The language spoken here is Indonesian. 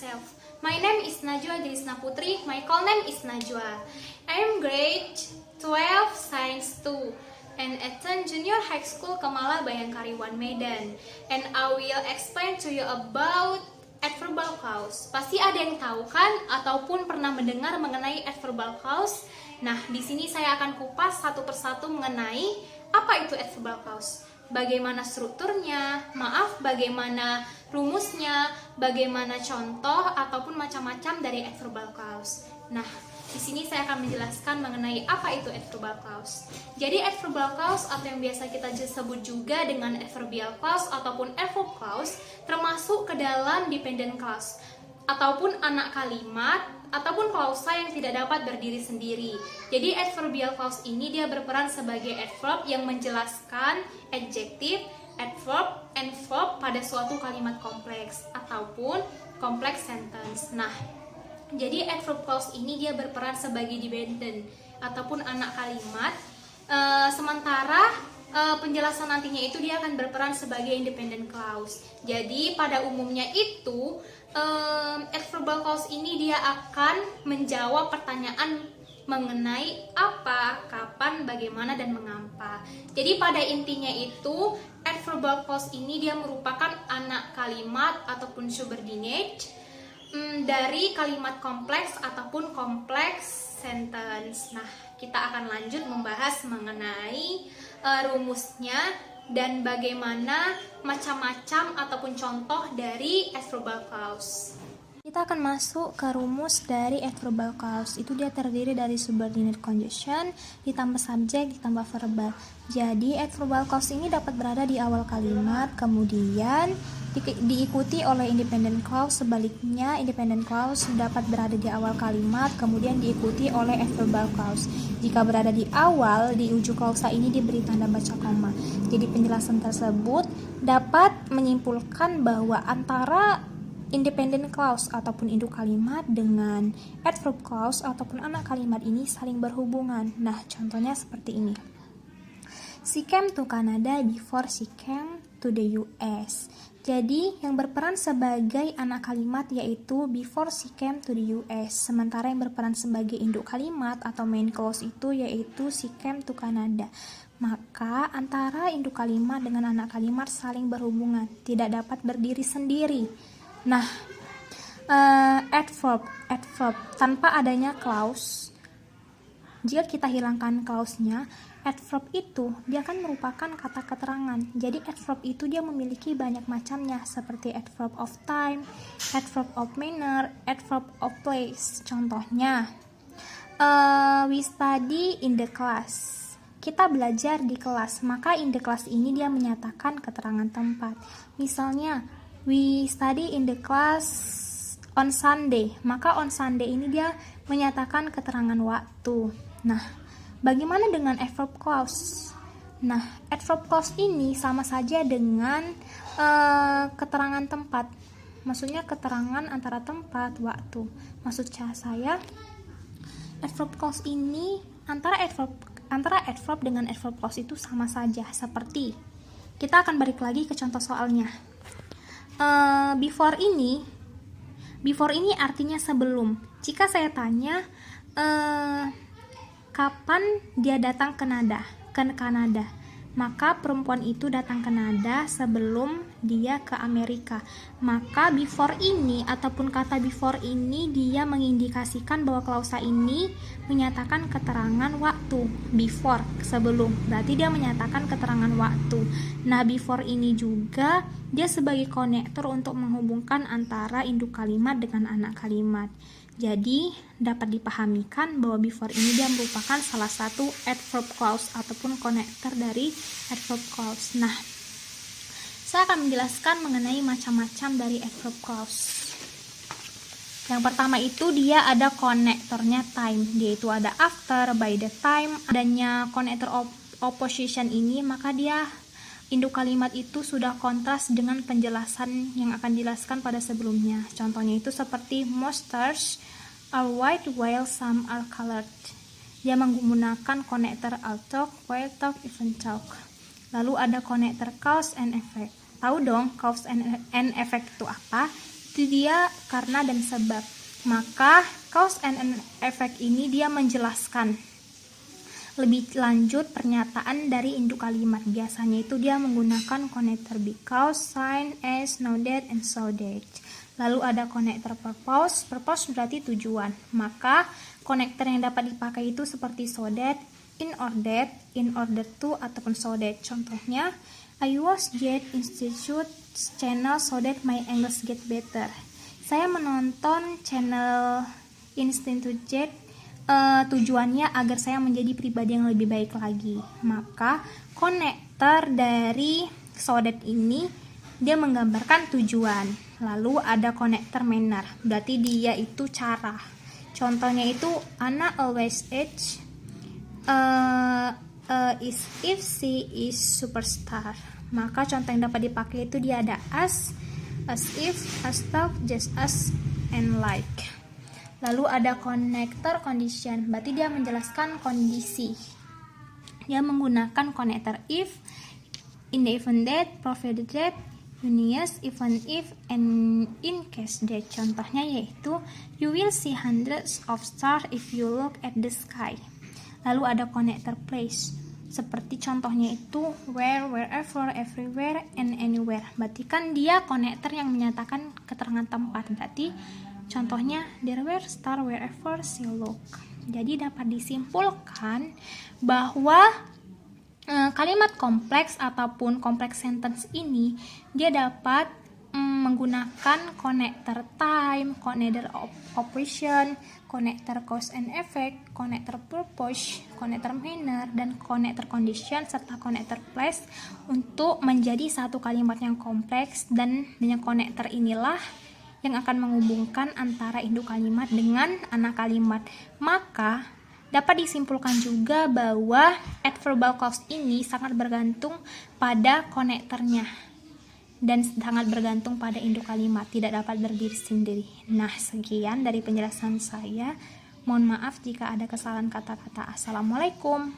myself. My name is Najwa Delisna Putri. My call name is Najwa. I am grade 12 Science 2 and attend Junior High School Kemala Bayangkari 1 Medan. And I will explain to you about adverbal clause. Pasti ada yang tahu kan ataupun pernah mendengar mengenai adverbal clause. Nah, di sini saya akan kupas satu persatu mengenai apa itu adverbal clause. Bagaimana strukturnya, bagaimana rumusnya, bagaimana contoh ataupun macam-macam dari adverbal clause. Nah, di sini saya akan menjelaskan mengenai apa itu adverbal clause. Jadi adverbal clause atau yang biasa kita sebut juga dengan adverbial clause ataupun adverb clause termasuk ke dalam dependent clause ataupun anak kalimat ataupun klausa yang tidak dapat berdiri sendiri. Jadi adverbial clause ini dia berperan sebagai adverb yang menjelaskan adjektif, adverb, and verb pada suatu kalimat kompleks ataupun complex sentence. Nah, jadi adverb clause ini dia berperan sebagai dependent ataupun anak kalimat, sementara penjelasan nantinya itu dia akan berperan sebagai independent clause. Jadi pada umumnya itu adverbal clause ini dia akan menjawab pertanyaan mengenai apa, kapan, bagaimana, dan mengapa. Jadi pada intinya itu adverbal clause ini dia merupakan anak kalimat ataupun subordinate dari kalimat kompleks ataupun kompleks sentence. Nah, kita akan lanjut membahas mengenai rumusnya dan bagaimana macam-macam ataupun contoh dari adverbal clause. Kita akan masuk ke rumus dari adverbal clause. Itu dia terdiri dari subordinate conjunction ditambah subjek ditambah verbal. Jadi adverbal clause ini dapat berada di awal kalimat, kemudian diikuti oleh independent clause. Sebaliknya, independent clause dapat berada di awal kalimat, kemudian diikuti oleh adverbal clause. Jika berada di awal, di ujung klausa ini diberi tanda baca koma. Jadi penjelasan tersebut dapat menyimpulkan bahwa antara independent clause ataupun induk kalimat dengan adverb clause ataupun anak kalimat ini saling berhubungan. Nah, contohnya seperti ini. She came to Canada before she came to the US. Jadi, yang berperan sebagai anak kalimat yaitu before she came to the US. Sementara yang berperan sebagai induk kalimat atau main clause itu yaitu she came to Canada. Maka, antara induk kalimat dengan anak kalimat saling berhubungan, tidak dapat berdiri sendiri. Nah, adverb tanpa adanya clause, jika kita hilangkan clause-nya, adverb itu dia akan merupakan kata keterangan. Jadi adverb itu dia memiliki banyak macamnya seperti adverb of time, adverb of manner, adverb of place. Contohnya, we study in the class. Kita belajar di kelas, maka in the class ini dia menyatakan keterangan tempat. Misalnya, we study in the class on Sunday, maka on Sunday ini dia menyatakan keterangan waktu. Nah, bagaimana dengan adverb clause? Nah, adverb clause ini sama saja dengan keterangan tempat. Maksudnya keterangan antara tempat, waktu. Maksud saya, adverb clause ini antara adverb dengan adverb clause itu sama saja. Seperti, kita akan balik lagi ke contoh soalnya. Before ini artinya sebelum. Jika saya tanya, kapan dia datang ke Kanada, maka perempuan itu datang ke Kanada sebelum dia ke Amerika. Maka before ini ataupun kata before ini dia mengindikasikan bahwa klausa ini menyatakan keterangan waktu. Before, sebelum, berarti dia menyatakan keterangan waktu. Nah, before ini juga dia sebagai konektor untuk menghubungkan antara induk kalimat dengan anak kalimat. Jadi, dapat dipahamikan bahwa before ini dia merupakan salah satu adverb clause ataupun konektor dari adverb clause. Nah, saya akan menjelaskan mengenai macam-macam dari adverb clause. Yang pertama itu dia ada konektornya time, yaitu ada after, by the time. Adanya konektor opposition ini, maka dia induk kalimat itu sudah kontras dengan penjelasan yang akan dijelaskan pada sebelumnya. Contohnya itu seperti most stars are white while some are colored. Dia menggunakan konektor all talk, while talk, even talk. Lalu ada konektor cause and effect. Tahu dong cause and effect itu apa? Itu itu dia karena dan sebab. Maka cause and effect ini dia menjelaskan lebih lanjut pernyataan dari induk kalimat. Biasanya itu dia menggunakan konektor because, sign, as, now that, and so that. Lalu ada konektor purpose. Purpose berarti tujuan. Maka konektor yang dapat dipakai itu seperti so that, in order to, ataupun so that. Contohnya, I watch Jet Institute channel so that my English get better. Saya menonton channel Institute Jet tujuannya agar saya menjadi pribadi yang lebih baik lagi. Maka konektor dari so that ini dia menggambarkan tujuan. Lalu ada konektor manner, berarti dia itu cara. Contohnya itu Anna always asks is if she is superstar. Maka contoh yang dapat dipakai itu dia ada as if, as though, just as, and like. Lalu ada konektor condition, berarti dia menjelaskan kondisi. Dia menggunakan konektor if, in the event that, provided that, unius, even if, and in case that. Contohnya yaitu, you will see hundreds of stars if you look at the sky. Lalu ada konektor place, seperti contohnya itu where, wherever, everywhere, and anywhere. Berarti kan dia konektor yang menyatakan keterangan tempat. Berarti contohnya there were stars wherever you look. Jadi dapat disimpulkan bahwa kalimat kompleks ataupun kompleks sentence ini dia dapat menggunakan konektor time, konektor operation, konektor cause and effect, konektor purpose, konektor manner, dan konektor condition serta konektor place untuk menjadi satu kalimat yang kompleks. Dan dengan konektor inilah yang akan menghubungkan antara induk kalimat dengan anak kalimat. Maka dapat disimpulkan juga bahwa adverbal clause ini sangat bergantung pada konektornya dan sangat bergantung pada induk kalimat, tidak dapat berdiri sendiri. Nah, sekian dari penjelasan saya. Mohon maaf jika ada kesalahan kata-kata. Assalamualaikum.